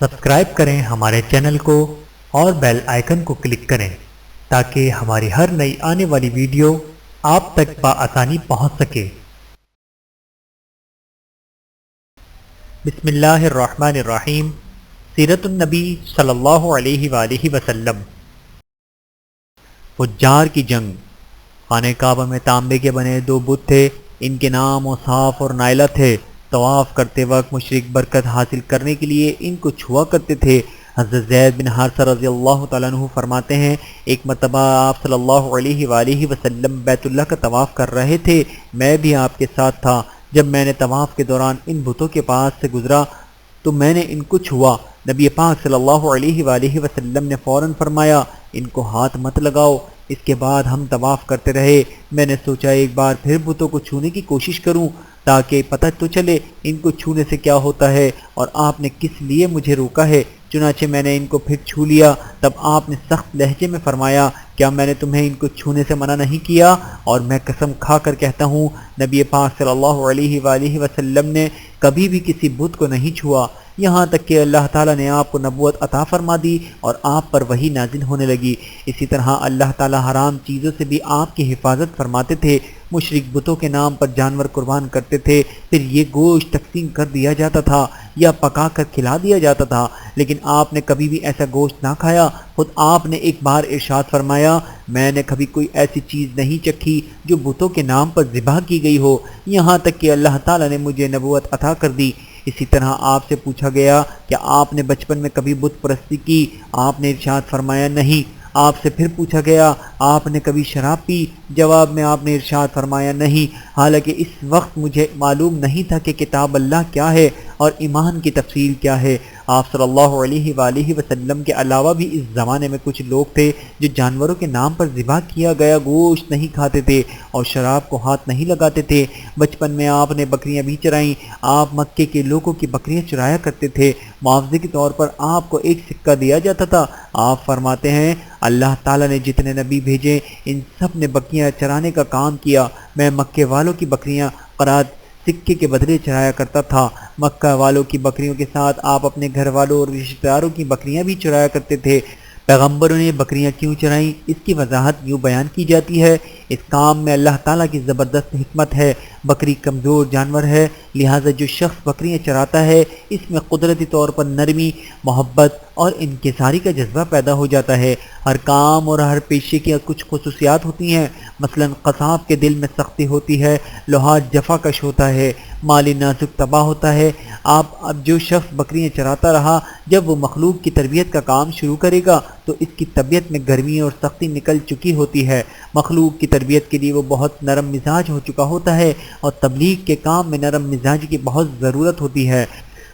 Subscribe کریں ہمارے channel کو اور بیل آئیکن کو کلک کریں تاکہ ہماری ہر نئی آنے والی ویڈیو آپ تک بآسانی پہنچ سکے۔ بسم اللہ الرحمن الرحیم۔ سیرت النبی صلی اللہ علیہ وآلہ وسلم۔ فجار کی جنگ۔ خانہ کعبہ میں تانبے کے بنے دو بت تھے، ان کے نام اوصاف اور نائلہ تھے۔ طواف کرتے وقت مشرک برکت حاصل کرنے کے لیے ان کو چھوا کرتے تھے۔ حضرت زید بن حارثہ رضی اللہ تعالیٰ عنہ فرماتے ہیں، ایک مرتبہ آپ صلی اللہ علیہ وآلہ وسلم بیت اللہ کا طواف کر رہے تھے، میں بھی آپ کے ساتھ تھا۔ جب میں نے طواف کے دوران ان بتوں کے پاس سے گزرا تو میں نے ان کو چھوا۔ نبی پاک صلی اللہ علیہ وآلہ وسلم نے فوراً فرمایا، ان کو ہاتھ مت لگاؤ۔ اس کے بعد ہم طواف کرتے رہے۔ میں نے سوچا ایک بار پھر بتوں کو چھونے کی کوشش کروں تاکہ پتہ تو چلے ان کو چھونے سے کیا ہوتا ہے اور آپ نے کس لیے مجھے روکا ہے۔ چنانچہ میں نے ان کو پھر چھو لیا۔ تب آپ نے سخت لہجے میں فرمایا، کیا میں نے تمہیں ان کو چھونے سے منع نہیں کیا؟ اور میں قسم کھا کر کہتا ہوں، نبی پاک صلی اللہ علیہ وآلہ وسلم نے کبھی بھی کسی بت کو نہیں چھوا، یہاں تک کہ اللہ تعالیٰ نے آپ کو نبوت عطا فرما دی اور آپ پر وحی نازل ہونے لگی۔ اسی طرح اللہ تعالیٰ حرام چیزوں سے بھی آپ کی حفاظت فرماتے تھے۔ مشرک بتوں کے نام پر جانور قربان کرتے تھے، پھر یہ گوشت تقسیم کر دیا جاتا تھا یا پکا کر کھلا دیا جاتا تھا، لیکن آپ نے کبھی بھی ایسا گوشت نہ کھایا۔ خود آپ نے ایک بار ارشاد فرمایا، میں نے کبھی کوئی ایسی چیز نہیں چکھی جو بتوں کے نام پر ذبح کی گئی ہو، یہاں تک کہ اللہ تعالیٰ نے مجھے نبوت عطا کر دی۔ اسی طرح آپ سے پوچھا گیا کہ آپ نے بچپن میں کبھی بت پرستی کی؟ آپ نے ارشاد فرمایا نہیں۔ آپ سے پھر پوچھا گیا، آپ نے کبھی شراب پی؟ جواب میں آپ نے ارشاد فرمایا نہیں، حالانکہ اس وقت مجھے معلوم نہیں تھا کہ کتاب اللہ کیا ہے اور ایمان کی تفصیل کیا ہے۔ آپ صلی اللہ علیہ وآلہ وسلم کے علاوہ بھی اس زمانے میں کچھ لوگ تھے جو جانوروں کے نام پر ذبح کیا گیا گوشت نہیں کھاتے تھے اور شراب کو ہاتھ نہیں لگاتے تھے۔ بچپن میں آپ نے بکریاں بھی چرائیں۔ آپ مکے کے لوگوں کی بکریاں چرایا کرتے تھے، معاوضے کے طور پر آپ کو ایک سکہ دیا جاتا تھا۔ آپ فرماتے ہیں، اللہ تعالیٰ نے جتنے نبی بھیجے ان سب نے بکریاں چرانے کا کام کیا، میں مکے والوں کی بکریاں قرات سکے کے بدلے چرایا کرتا تھا۔ مکہ والوں کی بکریوں کے ساتھ آپ اپنے گھر والوں اور رشتہ داروں کی بکریاں بھی چرایا کرتے تھے۔ پیغمبروں نے بکریاں کیوں چرائیں، اس کی وضاحت یوں بیان کی جاتی ہے، اس کام میں اللہ تعالیٰ کی زبردست حکمت ہے۔ بکری کمزور جانور ہے، لہٰذا جو شخص بکریاں چراتا ہے اس میں قدرتی طور پر نرمی، محبت اور انکساری کا جذبہ پیدا ہو جاتا ہے۔ ہر کام اور ہر پیشے کی کچھ خصوصیات ہوتی ہیں، مثلا قصاب کے دل میں سختی ہوتی ہے، لوہار جفا کش ہوتا ہے، مالی نازک تباہ ہوتا ہے۔ اب جو شخص بکریاں چراتا رہا، جب وہ مخلوق کی تربیت کا کام شروع کرے گا تو اس کی طبیعت میں گرمی اور سختی نکل چکی ہوتی ہے۔ مخلوق کی تربیت کے لیے وہ بہت نرم مزاج ہو چکا ہوتا ہے اور تبلیغ کے کام میں نرم مزاج کی بہت ضرورت ہوتی ہے۔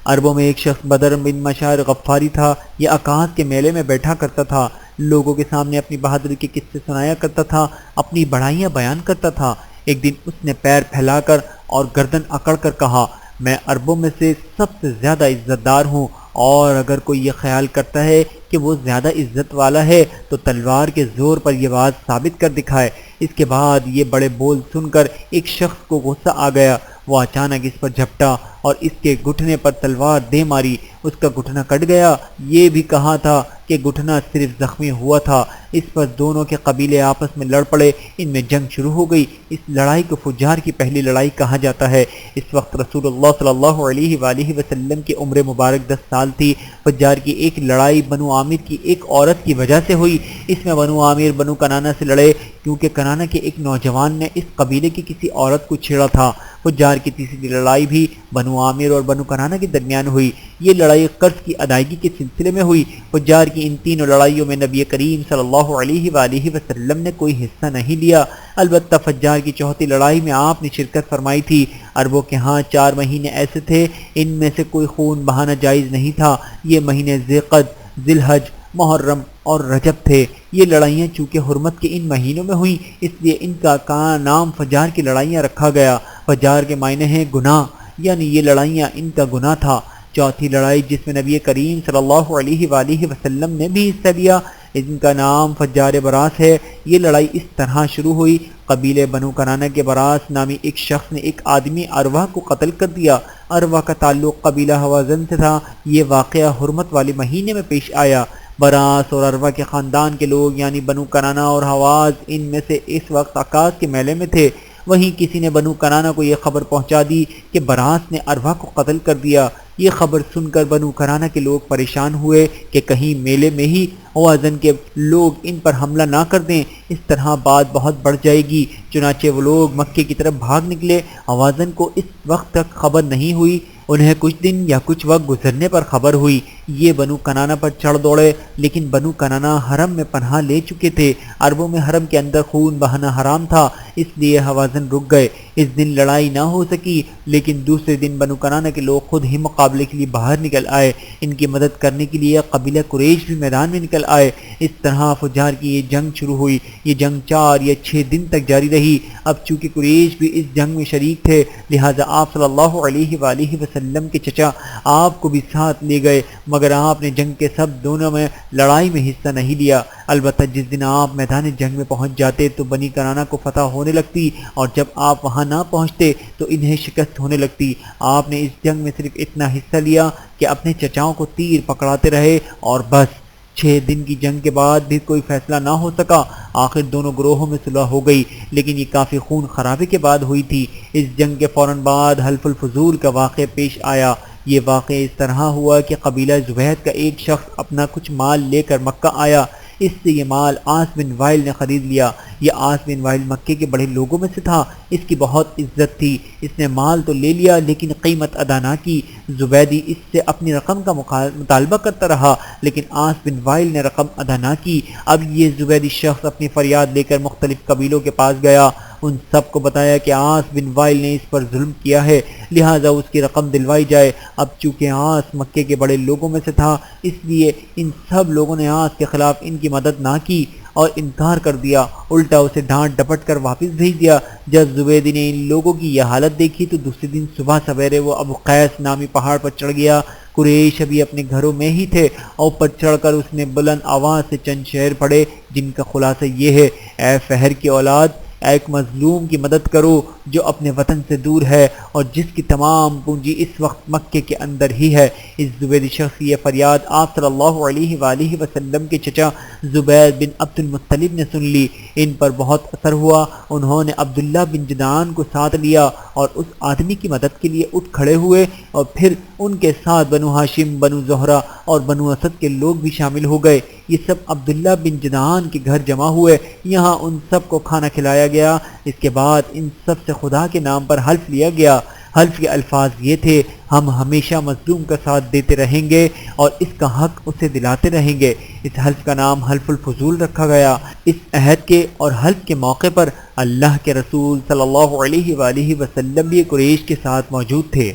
عربوں میں ایک شخص بدر بن مشار غفاری تھا، یہ عکاظ کے میلے میں بیٹھا کرتا تھا، لوگوں کے سامنے اپنی بہادری کے قصے سنایا کرتا تھا، اپنی بڑائیاں بیان کرتا تھا۔ ایک دن اس نے پیر پھیلا کر اور گردن اکڑ کر کہا، میں عربوں میں سے سب سے زیادہ عزت دار ہوں، اور اگر کوئی یہ خیال کرتا ہے کہ وہ زیادہ عزت والا ہے تو تلوار کے زور پر یہ بات ثابت کر دکھائے۔ اس کے بعد یہ بڑے بول سن کر ایک شخص کو غصہ آ گیا، وہ اچانک اس پر جھپٹا اور اس کے گھٹنے پر تلوار دے ماری، اس کا گھٹنا کٹ گیا۔ یہ بھی کہا تھا کہ گھٹنا صرف زخمی ہوا تھا۔ اس پر دونوں کے قبیلے آپس میں لڑ پڑے، ان میں جنگ شروع ہو گئی۔ اس لڑائی کو فجار کی پہلی لڑائی کہا جاتا ہے۔ اس وقت رسول اللہ صلی اللہ علیہ وآلہ وسلم کی عمر مبارک 10 سال تھی۔ فجار کی ایک لڑائی بنو عامر کی ایک عورت کی وجہ سے ہوئی۔ اس میں بنو عامر بنو کنانہ سے لڑے کیونکہ کنانہ کے ایک نوجوان نے اس قبیلے کی کسی عورت کو چھیڑا تھا۔ فجار کی تیسری لڑائی بھی بنو عامر اور بنو کنانہ کے درمیان ہوئی۔ یہ لڑائی قرض کی ادائیگی کے سلسلے میں ہوئی۔ فجار کی ان تینوں لڑائیوں میں نبی کریم صلی اللہ علیہ وآلہ وسلم نے کوئی حصہ نہیں لیا، البتہ فجار کی چوتھی لڑائی میں آپ نے شرکت فرمائی تھی۔ عربوں کے ہاں 4 مہینے ایسے تھے ان میں سے کوئی خون بہانا جائز نہیں تھا، یہ مہینے ذی القعدہ، ذی الحج، محرم اور رجب تھے۔ یہ لڑائیاں چونکہ حرمت کے ان مہینوں میں ہوئیں اس لیے ان کا نام فجار کی لڑائیاں رکھا گیا۔ فجار کے معنی ہیں گناہ، یعنی یہ لڑائیاں ان کا گناہ تھا۔ چوتھی لڑائی جس میں نبی کریم صلی اللہ علیہ وآلہ وسلم نے بھی حصہ لیا، ان کا نام فجار براس ہے۔ یہ لڑائی اس طرح شروع ہوئی، قبیلے بنو کنانہ کے براس نامی ایک شخص نے ایک آدمی ارواح کو قتل کر دیا۔ اروا کا تعلق قبیلہ حوازن سے تھا۔ یہ واقعہ حرمت والے مہینے میں پیش آیا۔ براس اور اروا کے خاندان کے لوگ یعنی بنو کنانہ اور حواز ان میں سے اس وقت عکاظ کے میلے میں تھے۔ وہیں کسی نے بنو کنانہ کو یہ خبر پہنچا دی کہ براس نے اروا کو قتل کر دیا۔ یہ خبر سن کر بنو کنانہ کے لوگ پریشان ہوئے کہ کہیں میلے میں ہی حوازن کے لوگ ان پر حملہ نہ کر دیں، اس طرح بات بہت بڑھ جائے گی۔ چنانچہ وہ لوگ مکے کی طرف بھاگ نکلے۔ حوازن کو اس وقت تک خبر نہیں ہوئی، انہیں کچھ دن یا کچھ وقت گزرنے پر خبر ہوئی۔ یہ بنو کنانہ پر چڑھ دوڑے، لیکن بنو کنانہ حرم میں پناہ لے چکے تھے۔ عربوں میں حرم کے اندر خون بہانا حرام تھا، اس لیے حوازن رک گئے۔ اس دن لڑائی نہ ہو سکی، لیکن دوسرے دن بنو کنانہ کے لوگ خود ہی مقابلے کے لیے باہر نکل آئے۔ ان کی مدد کرنے کے لیے قبیلہ قریش بھی میدان میں نکل آئے۔ اس طرح فجار کی یہ جنگ شروع ہوئی۔ یہ جنگ 4 یا 6 دن تک جاری رہی۔ اب چونکہ قریش بھی اس جنگ میں شریک تھے، لہٰذا آپ صلی اللہ علیہ وآلہ وسلم کے چچا آپ کو بھی ساتھ لے گئے، مگر آپ نے جنگ کے سب دونوں میں لڑائی میں حصہ نہیں لیا۔ البتہ جس دن آپ میدان جنگ میں پہنچ جاتے تو بنی کنانہ کو فتح ہونے لگتی، اور جب آپ وہاں نہ پہنچتے تو انہیں شکست ہونے لگتی۔ آپ نے اس جنگ میں صرف اتنا حصہ لیا کہ اپنے چچاؤں کو تیر پکڑاتے رہے اور بس۔ 6 دن کی جنگ کے بعد بھی کوئی فیصلہ نہ ہو سکا۔ آخر دونوں گروہوں میں صلح ہو گئی، لیکن یہ کافی خون خرابے کے بعد ہوئی تھی۔ اس جنگ کے فوراً بعد حلف الفضول کا واقعہ پیش آیا۔ یہ واقعہ اس طرح ہوا کہ قبیلہ زبید کا ایک شخص اپنا کچھ مال لے کر مکہ آیا۔ اس سے یہ مال عاص بن وائل نے خرید لیا۔ یہ عاص بن وائل مکے کے بڑے لوگوں میں سے تھا، اس کی بہت عزت تھی۔ اس نے مال تو لے لیا لیکن قیمت ادا نہ کی۔ زبیدی اس سے اپنی رقم کا مطالبہ کرتا رہا، لیکن عاص بن وائل نے رقم ادا نہ کی۔ اب یہ زبیدی شخص اپنی فریاد لے کر مختلف قبیلوں کے پاس گیا، ان سب کو بتایا کہ عاص بن وائل نے اس پر ظلم کیا ہے، لہٰذا اس کی رقم دلوائی جائے۔ اب چونکہ عاص مکے کے بڑے لوگوں میں سے تھا، اس لیے ان سب لوگوں نے عاص کے خلاف ان کی مدد نہ کی اور انکار کر دیا، الٹا اسے ڈانٹ ڈپٹ کر واپس بھیج دیا۔ جب زبیدی نے ان لوگوں کی یہ حالت دیکھی تو دوسرے دن صبح سویرے وہ ابو قیس نامی پہاڑ پر چڑھ گیا۔ قریش ابھی اپنے گھروں میں ہی تھے، اور اوپر چڑھ کر اس نے بلند آواز سے چند شعر پڑھے، جن کا خلاصہ یہ ہے: اے فہر کی اولاد، ایک مظلوم کی مدد کرو جو اپنے وطن سے دور ہے اور جس کی تمام پونجی اس وقت مکے کے اندر ہی ہے۔ اس زبیدی شخص کی یہ فریاد آپ صلی اللہ علیہ وآلہ وسلم کے چچا زبید بن عبد المطلب نے سن لی۔ ان پر بہت اثر ہوا، انہوں نے عبداللہ بن جدعان کو ساتھ لیا اور اس آدمی کی مدد کے لیے اٹھ کھڑے ہوئے، اور پھر ان کے ساتھ بنو ہاشم، بنو زہرہ اور بنو اسد کے لوگ بھی شامل ہو گئے۔ یہ سب عبداللہ بن جدعان کے گھر جمع ہوئے، یہاں ان سب کو کھانا کھلایا گیا۔ اس کے بعد ان سب سے خدا کے نام پر حلف لیا گیا۔ حلف کے الفاظ یہ تھے: ہم ہمیشہ مظلوم کا ساتھ دیتے رہیں گے اور اس کا حق اسے دلاتے رہیں گے۔ اس حلف کا نام حلف الفضول رکھا گیا۔ اس عہد کے اور حلف کے موقع پر اللہ کے رسول صلی اللہ علیہ وآلہ وسلم بھی قریش کے ساتھ موجود تھے۔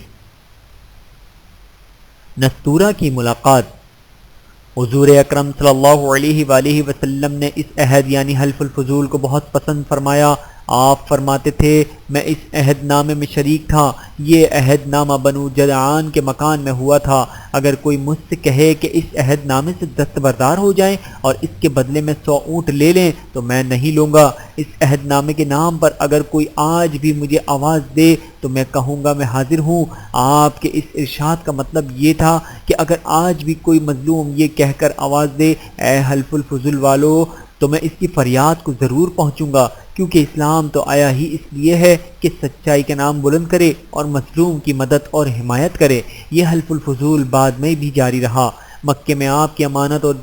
نستورہ کی ملاقات۔ حضور اکرم صلی اللہ علیہ وآلہ وسلم نے اس عہد یعنی حلف الفضول کو بہت پسند فرمایا۔ آپ فرماتے تھے: میں اس عہد نامے میں شریک تھا، یہ عہد نامہ بنو جدعان کے مکان میں ہوا تھا۔ اگر کوئی مجھ سے کہے کہ اس عہد نامے سے دستبردار ہو جائیں اور اس کے بدلے میں 100 اونٹ لے لیں تو میں نہیں لوں گا۔ اس عہد نامے کے نام پر اگر کوئی آج بھی مجھے آواز دے تو میں کہوں گا میں حاضر ہوں۔ آپ کے اس ارشاد کا مطلب یہ تھا کہ اگر آج بھی کوئی مظلوم یہ کہہ کر آواز دے: اے حلف الفضول والو، تو میں اس کی فریاد کو ضرور پہنچوں گا، کیونکہ اسلام تو آیا ہی اس لیے ہے کہ سچائی کا نام بلند کرے اور مظلوم کی مدد اور حمایت کرے۔ یہ حلف الفضول بعد میں بھی جاری رہا۔ مکے میں آپ کی امانت اور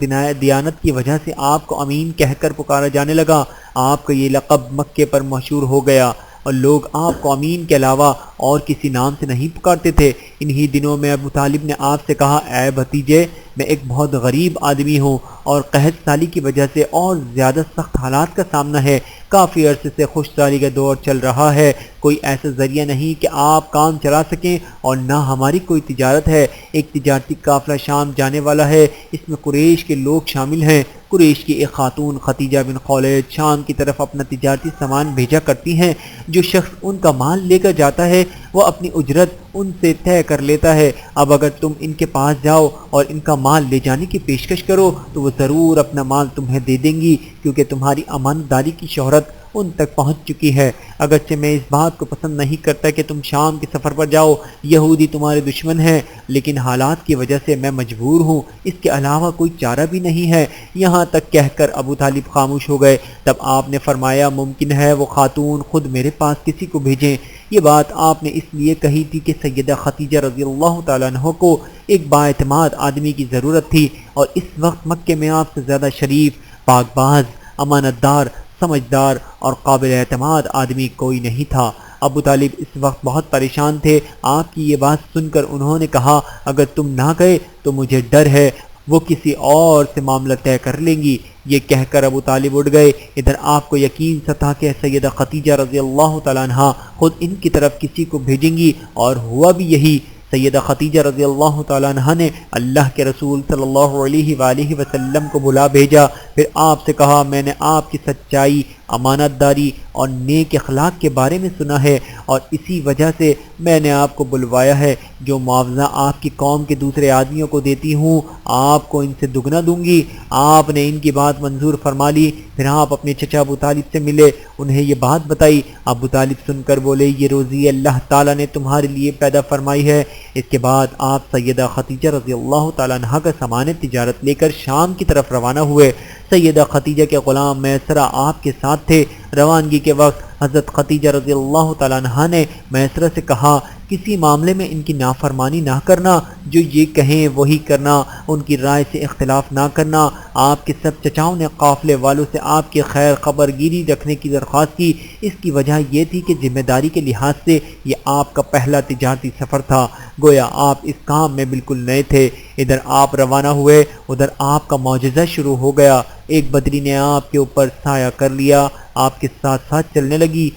دیانت کی وجہ سے آپ کو امین کہہ کر پکارا جانے لگا۔ آپ کا یہ لقب مکے پر مشہور ہو گیا اور لوگ آپ کو امین کے علاوہ اور کسی نام سے نہیں پکارتے تھے۔ انہی دنوں میں ابو طالب نے آپ سے کہا: اے بھتیجے، میں ایک بہت غریب آدمی ہوں اور قحط سالی کی وجہ سے اور زیادہ سخت حالات کا سامنا ہے۔ کافی عرصے سے خوش سالی کا دور چل رہا ہے، کوئی ایسا ذریعہ نہیں کہ آپ کام چلا سکیں، اور نہ ہماری کوئی تجارت ہے۔ ایک تجارتی قافلہ شام جانے والا ہے، اس میں قریش کے لوگ شامل ہیں۔ قریش کی ایک خاتون ختیجہ بن خولید شام کی طرف اپنا تجارتی سامان بھیجا کرتی ہیں۔ جو شخص ان کا مال لے کر جاتا ہے وہ اپنی اجرت ان سے طے کر لیتا ہے۔ اب اگر تم ان کے پاس جاؤ اور ان کا مال لے جانے کی پیشکش کرو تو وہ ضرور اپنا مال تمہیں دے دیں گی، کیونکہ تمہاری امانت داری کی شہرت ان تک پہنچ چکی ہے۔ اگرچہ میں اس بات کو پسند نہیں کرتا کہ تم شام کے سفر پر جاؤ، یہودی تمہارے دشمن ہیں، لیکن حالات کی وجہ سے میں مجبور ہوں، اس کے علاوہ کوئی چارہ بھی نہیں ہے۔ یہاں تک کہہ کر ابو طالب خاموش ہو گئے۔ تب آپ نے فرمایا ممکن ہے وہ خاتون خود میرے پاس کسی کو بھیجیں۔ یہ بات آپ نے اس لیے کہی تھی کہ سیدہ خدیجہ رضی اللہ تعالیٰ عنہ کو ایک بااعتماد آدمی کی ضرورت تھی، اور اس وقت مکے میں آپ سے زیادہ شریف، پاک باز، امانت دار، سمجھدار اور قابل اعتماد آدمی کوئی نہیں تھا۔ ابو طالب اس وقت بہت پریشان تھے۔ آپ کی یہ بات سن کر انہوں نے کہا اگر تم نہ گئے تو مجھے ڈر ہے وہ کسی اور سے معاملہ طے کر لیں گی۔ یہ کہہ کر ابو طالب اٹھ گئے۔ ادھر آپ کو یقین سا تھا کہ سیدہ خدیجہ رضی اللہ تعالیٰ عنہ خود ان کی طرف کسی کو بھیجیں گی، اور ہوا بھی یہی۔ سیدہ خدیجہ رضی اللہ تعالیٰ عنہ نے اللہ کے رسول صلی اللہ علیہ وآلہ وسلم کو بلا بھیجا، پھر آپ سے کہا میں نے آپ کی سچائی، امانت داری اور نیک اخلاق کے بارے میں سنا ہے، اور اسی وجہ سے میں نے آپ کو بلوایا ہے۔ جو معاوضہ آپ کی قوم کے دوسرے آدمیوں کو دیتی ہوں آپ کو ان سے دگنا دوں گی۔ آپ نے ان کی بات منظور فرما لی۔ پھر آپ اپنے چچا ابو طالب سے ملے، انہیں یہ بات بتائی۔ ابو طالب سن کر بولے یہ روزی اللہ تعالیٰ نے تمہارے لیے پیدا فرمائی ہے۔ اس کے بعد آپ سیدہ خدیجہ رضی اللہ تعالیٰ عنہ کا سامان تجارت لے کر شام کی طرف روانہ ہوئے۔ سیدہ خدیجہ کے غلام میسرہ آپ کے ساتھ تھے۔ روانگی کے وقت حضرت خدیجہ رضی اللہ تعالیٰ عنہ نے میسرہ سے کہا کسی معاملے میں ان کی نافرمانی نہ کرنا، جو یہ کہیں وہی کرنا، ان کی رائے سے اختلاف نہ کرنا۔ آپ کے سب چچاؤں نے قافلے والوں سے آپ کی خیر خبر گیری رکھنے کی درخواست کی۔ اس کی وجہ یہ تھی کہ ذمہ داری کے لحاظ سے یہ آپ کا پہلا تجارتی سفر تھا، گویا آپ اس کام میں بالکل نئے تھے۔ ادھر آپ روانہ ہوئے، ادھر آپ کا معجزہ شروع ہو گیا۔ ایک بدری نے آپ کے اوپر سایہ کر لیا، آپ کے ساتھ ساتھ چلنے لگی۔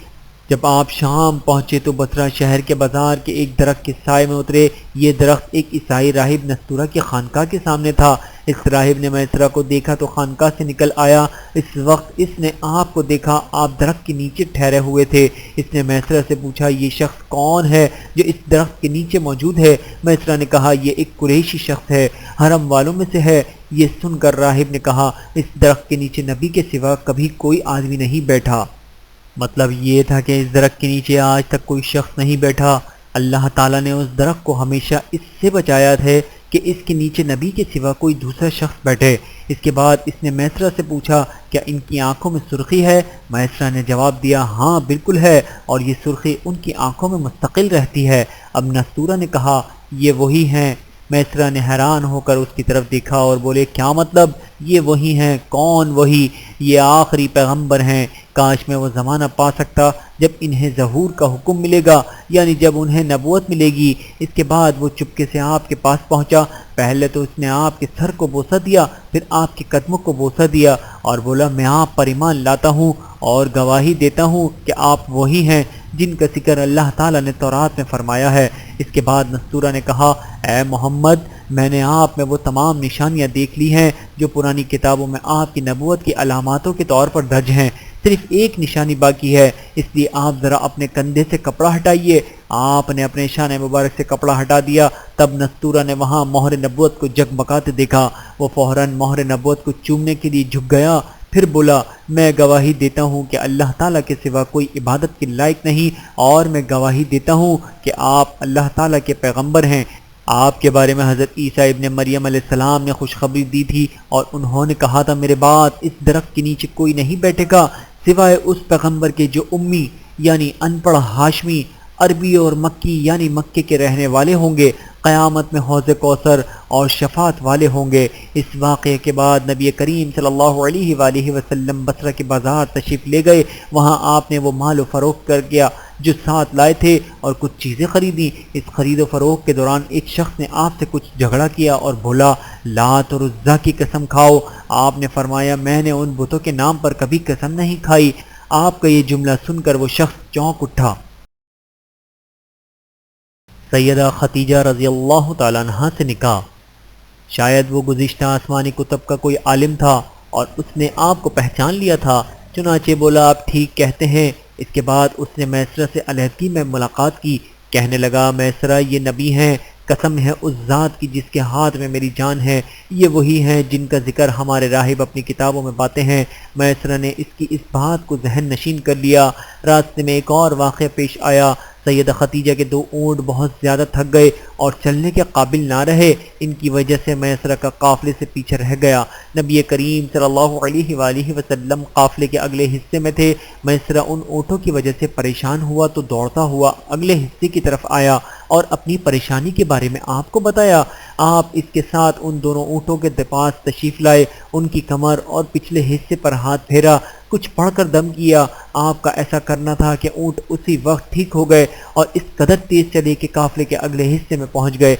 جب آپ شام پہنچے تو بصرہ شہر کے بازار کے ایک درخت کے سائے میں اترے۔ یہ درخت ایک عیسائی راہب نستورہ کی خانقاہ کے سامنے تھا۔ اس راہب نے میسرہ کو دیکھا تو خانقاہ سے نکل آیا۔ اس وقت اس نے آپ کو دیکھا، آپ درخت کے نیچے ٹھہرے ہوئے تھے۔ اس نے میسرہ سے پوچھا یہ شخص کون ہے جو اس درخت کے نیچے موجود ہے؟ میسرہ نے کہا یہ ایک قریشی شخص ہے، حرم والوں میں سے ہے۔ یہ سن کر راہب نے کہا اس درخت کے نیچے نبی کے سوا کبھی کوئی آدمی نہیں بیٹھا۔ مطلب یہ تھا کہ اس درخت کے نیچے آج تک کوئی شخص نہیں بیٹھا۔ اللہ تعالیٰ نے اس درخت کو ہمیشہ اس سے بچایا ہے کہ اس کے نیچے نبی کے سوا کوئی دوسرا شخص بیٹھے۔ اس کے بعد اس نے میسرہ سے پوچھا کیا ان کی آنکھوں میں سرخی ہے؟ میسرہ نے جواب دیا ہاں بالکل ہے، اور یہ سرخی ان کی آنکھوں میں مستقل رہتی ہے۔ اب نستورہ نے کہا یہ وہی ہیں؟ میسرہ نے حیران ہو کر اس کی طرف دیکھا اور بولے کیا مطلب؟ یہ وہی ہیں؟ کون وہی؟ یہ آخری پیغمبر ہیں۔ کاش میں وہ زمانہ پا سکتا جب انہیں ظہور کا حکم ملے گا، یعنی جب انہیں نبوت ملے گی۔ اس کے بعد وہ چپکے سے آپ کے پاس پہنچا۔ پہلے تو اس نے آپ کے سر کو بوسہ دیا، پھر آپ کے قدموں کو بوسہ دیا اور بولا میں آپ پر ایمان لاتا ہوں اور گواہی دیتا ہوں کہ آپ وہی ہیں جن کا ذکر اللہ تعالیٰ نے تورات میں فرمایا ہے۔ اس کے بعد نستورہ نے کہا اے محمد میں نے آپ میں وہ تمام نشانیاں دیکھ لی ہیں جو پرانی کتابوں میں آپ کی نبوت کی علاماتوں کے طور پر درج ہیں، صرف ایک نشانی باقی ہے، اس لیے آپ ذرا اپنے کندھے سے کپڑا ہٹائیے۔ آپ نے اپنے شان مبارک سے کپڑا ہٹا دیا۔ تب نستورہ نے وہاں مہر نبوت کو جگمگاتے دیکھا۔ وہ فوراً مہر نبوت کو چومنے کے لیے جھک گیا، پھر بولا میں گواہی دیتا ہوں کہ اللہ تعالیٰ کے سوا کوئی عبادت کے لائق نہیں، اور میں گواہی دیتا ہوں کہ آپ اللہ تعالیٰ کے پیغمبر ہیں۔ آپ کے بارے میں حضرت عیسیٰ ابن مریم علیہ السلام نے خوشخبری دی تھی، اور انہوں نے کہا تھا میرے بعد اس درخت کے نیچے کوئی نہیں بیٹھے گا سوائے اس پیغمبر کے جو امی یعنی ان پڑھ ہاشمی، عربی اور مکی یعنی مکے کے رہنے والے ہوں گے، قیامت میں حوض کوثر اور شفاعت والے ہوں گے۔ اس واقعے کے بعد نبی کریم صلی اللہ علیہ وآلہ وسلم بصرہ کے بازار تشریف لے گئے۔ وہاں آپ نے وہ مال و فروخت کر گیا جو ساتھ لائے تھے اور کچھ چیزیں خریدیں۔ اس خرید و فروخت کے دوران ایک شخص نے آپ سے کچھ جھگڑا کیا اور بولا لات اور عزا کی قسم کھاؤ۔ آپ نے فرمایا میں نے ان بتوں کے نام پر کبھی قسم نہیں کھائی۔ آپ کا یہ جملہ سن کر وہ شخص چونک اٹھا۔ سیدہ خدیجہ رضی اللہ تعالیٰ عنہ سے نکاح۔ شاید وہ گزشتہ آسمانی کتب کا کوئی عالم تھا اور اس نے آپ کو پہچان لیا تھا، چنانچہ بولا آپ ٹھیک کہتے ہیں۔ اس کے بعد اس نے میسرہ سے علیحدگی میں ملاقات کی، کہنے لگا میسرہ یہ نبی ہیں، قسم ہے اس ذات کی جس کے ہاتھ میں میری جان ہے، یہ وہی ہیں جن کا ذکر ہمارے راہب اپنی کتابوں میں پاتے ہیں۔ میسرہ نے اس کی اس بات کو ذہن نشین کر لیا۔ راستے میں ایک اور واقعہ پیش آیا۔ سیدہ خدیجہ کے 2 اونٹ بہت زیادہ تھک گئے اور چلنے کے قابل نہ رہے، ان کی وجہ سے میسرہ کا قافلے سے پیچھے رہ گیا۔ نبی کریم صلی اللہ علیہ وآلہ وسلم قافلے کے اگلے حصے میں تھے۔ میسرہ ان اونٹوں کی وجہ سے پریشان ہوا تو دوڑتا ہوا اگلے حصے کی طرف آیا اور اپنی پریشانی کے بارے میں آپ کو بتایا۔ آپ اس کے ساتھ ان دونوں اونٹوں کے پاس تشریف لائے، ان کی کمر اور پچھلے حصے پر ہاتھ پھیرا، کچھ پڑھ کر دم کیا۔ آپ کا ایسا کرنا تھا کہ اونٹ اسی وقت ٹھیک ہو گئے اور اس قدر تیز چلے کہ قافلے کے اگلے حصے میں پہنچ گئے۔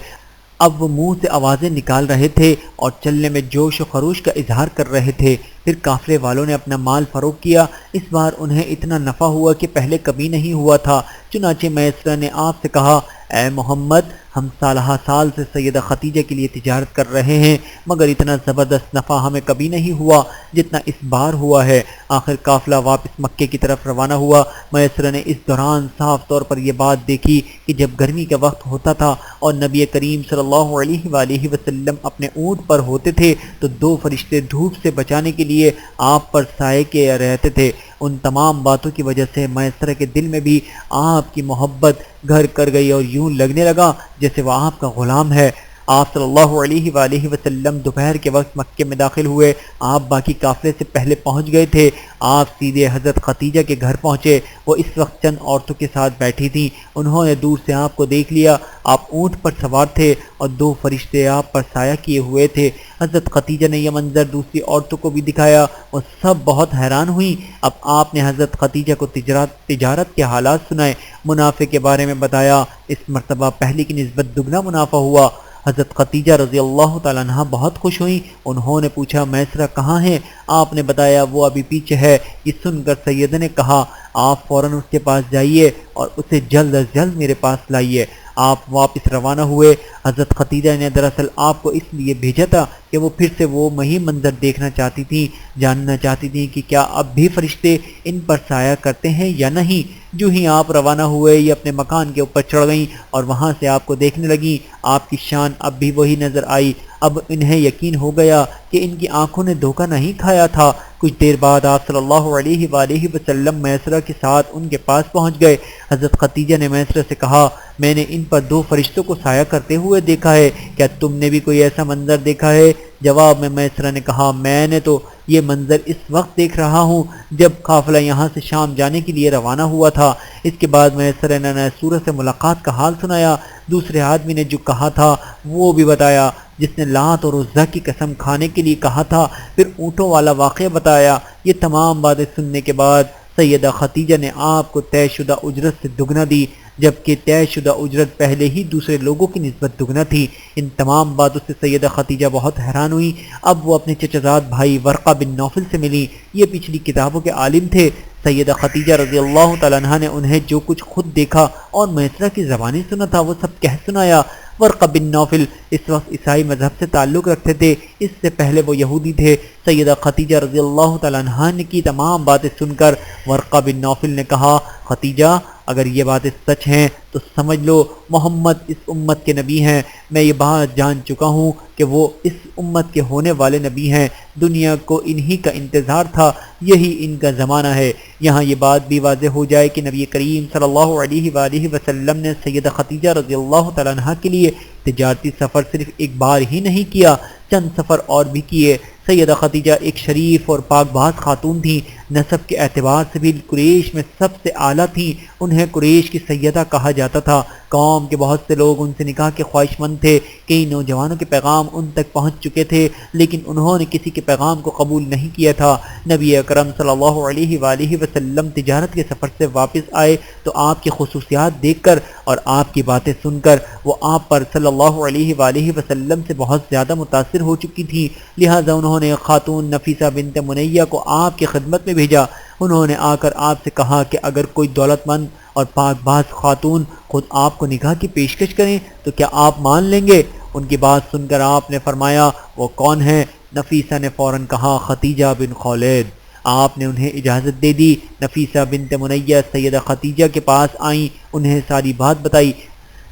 اب وہ منہ سے آوازیں نکال رہے تھے اور چلنے میں جوش و خروش کا اظہار کر رہے تھے۔ پھر قافلے والوں نے اپنا مال فروخت کیا۔ اس بار انہیں اتنا نفع ہوا کہ پہلے کبھی نہیں ہوا تھا۔ چنانچہ میسرہ نے آپ سے کہا، اے محمد، ہم سالہ سال سے سیدہ خدیجہ کے لیے تجارت کر رہے ہیں، مگر اتنا زبردست نفع ہمیں کبھی نہیں ہوا جتنا اس بار ہوا ہے۔ آخر قافلہ واپس مکے کی طرف روانہ ہوا۔ میسرہ نے اس دوران صاف طور پر یہ بات دیکھی کہ جب گرمی کا وقت ہوتا تھا اور نبی کریم صلی اللہ علیہ وآلہ وسلم اپنے اونٹ پر ہوتے تھے تو 2 فرشتے دھوپ سے بچانے کے لیے آپ پر سائے کے رہتے تھے۔ ان تمام باتوں کی وجہ سے میسرہ کے دل میں بھی آپ کی محبت گھر کر گئی اور یوں لگنے لگا جیسے وہ آپ کا غلام ہے۔ آپ صلی اللہ علیہ وآلہ وسلم دوپہر کے وقت مکے میں داخل ہوئے۔ آپ باقی قافلے سے پہلے پہنچ گئے تھے۔ آپ سیدھے حضرت خدیجہ کے گھر پہنچے۔ وہ اس وقت چند عورتوں کے ساتھ بیٹھی تھیں۔ انہوں نے دور سے آپ کو دیکھ لیا۔ آپ اونٹ پر سوار تھے اور 2 فرشتے آپ پر سایہ کیے ہوئے تھے۔ حضرت خدیجہ نے یہ منظر دوسری عورتوں کو بھی دکھایا۔ وہ سب بہت حیران ہوئیں۔ اب آپ نے حضرت خدیجہ کو تجارت کے حالات سنائے، منافع کے بارے میں بتایا۔ اس مرتبہ پہلی کی نسبت دگنا منافع ہوا۔ حضرت خدیجہ رضی اللہ تعالیٰ عنہ بہت خوش ہوئیں۔ انہوں نے پوچھا، میسرہ کہاں ہے؟ آپ نے بتایا، وہ ابھی پیچھے ہے۔ یہ سن کر سیدہ نے کہا، آپ فوراً اس کے پاس جائیے اور اسے جلد از جلد میرے پاس لائیے۔ آپ واپس روانہ ہوئے۔ حضرت خدیجہ نے دراصل آپ کو اس لیے بھیجا تھا کہ وہ پھر سے وہ وہی منظر دیکھنا چاہتی تھیں، جاننا چاہتی تھیں کہ کیا اب بھی فرشتے ان پر سایہ کرتے ہیں یا نہیں۔ جو ہی آپ روانہ ہوئے، یہ اپنے مکان کے اوپر چڑھ گئیں اور وہاں سے آپ کو دیکھنے لگیں۔ آپ کی شان اب بھی وہی نظر آئی۔ اب انہیں یقین ہو گیا کہ ان کی آنکھوں نے دھوکہ نہیں کھایا تھا۔ کچھ دیر بعد آپ صلی اللہ علیہ وآلہ وسلم میسرہ کے ساتھ ان کے پاس پہنچ گئے۔ حضرت خدیجہ نے میسرہ سے کہا، میں نے ان پر 2 فرشتوں کو سایہ کرتے ہوئے دیکھا ہے، کیا تم نے بھی کوئی ایسا منظر دیکھا ہے؟ جواب میں میسرہ نے کہا، میں نے تو یہ منظر اس وقت دیکھ رہا ہوں جب قافلہ یہاں سے شام جانے کے لیے روانہ ہوا تھا۔ اس کے بعد میسرہ نے سورہ سے ملاقات کا حال سنایا۔ دوسرے آدمی نے جو کہا تھا وہ بھی بتایا، جس نے لات اور عزیٰ کی قسم کھانے کے لیے کہا تھا۔ پھر اونٹوں والا واقعہ بتایا۔ یہ تمام باتیں سننے کے بعد سیدہ خدیجہ نے آپ کو طے شدہ اجرت سے دگنا دی، جبکہ طے شدہ اجرت پہلے ہی دوسرے لوگوں کی نسبت دگنا تھی۔ ان تمام باتوں سے سیدہ خدیجہ بہت حیران ہوئی۔ اب وہ اپنے چچزاد بھائی ورقہ بن نوفل سے ملی۔ یہ پچھلی کتابوں کے عالم تھے۔ سیدہ خدیجہ رضی اللہ تعالیٰ عنہ نے انہیں جو کچھ خود دیکھا اور میسرہ کی زبانی سنا تھا وہ سب کہہ سنایا۔ ورقہ بن نوفل اس وقت عیسائی مذہب سے تعلق رکھتے تھے، اس سے پہلے وہ یہودی تھے۔ سیدہ خدیجہ رضی اللہ تعالیٰ عنہ کی تمام باتیں سن کر ورقہ بن نوفل نے کہا، خدیجہ، اگر یہ باتیں سچ ہیں تو سمجھ لو محمد اس امت کے نبی ہیں۔ میں یہ بات جان چکا ہوں کہ وہ اس امت کے ہونے والے نبی ہیں۔ دنیا کو انہی کا انتظار تھا، یہی ان کا زمانہ ہے۔ یہاں یہ بات بھی واضح ہو جائے کہ نبی کریم صلی اللہ علیہ وآلہ وسلم نے سیدہ خدیجہ رضی اللہ تعالیٰ عنہ کے لیے تجارتی سفر صرف ایک بار ہی نہیں کیا، چند سفر اور بھی کیے۔ سیدہ خدیجہ ایک شریف اور پاک باز خاتون تھیں، نسب کے اعتبار سے بھی قریش میں سب سے اعلیٰ تھیں۔ انہیں قریش کی سیدہ کہا جاتا تھا۔ قوم کے بہت سے لوگ ان سے نکاح کے خواہش مند تھے۔ کئی نوجوانوں کے پیغام ان تک پہنچ چکے تھے، لیکن انہوں نے کسی کے پیغام کو قبول نہیں کیا تھا۔ نبی اکرم صلی اللہ علیہ وآلہ وسلم تجارت کے سفر سے واپس آئے تو آپ کی خصوصیات دیکھ کر اور آپ کی باتیں سن کر وہ آپ پر صلی اللہ علیہ وآلہ وسلم سے بہت زیادہ متاثر ہو چکی تھیں۔ لہٰذا انہوں نے خاتون نفیسہ بنت منیہ کو آپ کی خدمت میں بھیجا۔ انہوں نے آ کر آپ سے کہا کہ اگر کوئی دولت مند اور پاک باز خاتون خود آپ کو نکاح کی پیشکش کریں تو کیا آپ مان لیں گے؟ ان کی بات سن کر آپ نے فرمایا، وہ کون ہے؟ نفیسہ نے فوراً کہا، خدیجہ بن خولید۔ آپ نے انہیں اجازت دے دی۔ نفیسہ بنت منیہ سیدہ خدیجہ کے پاس آئیں، انہیں ساری بات بتائی۔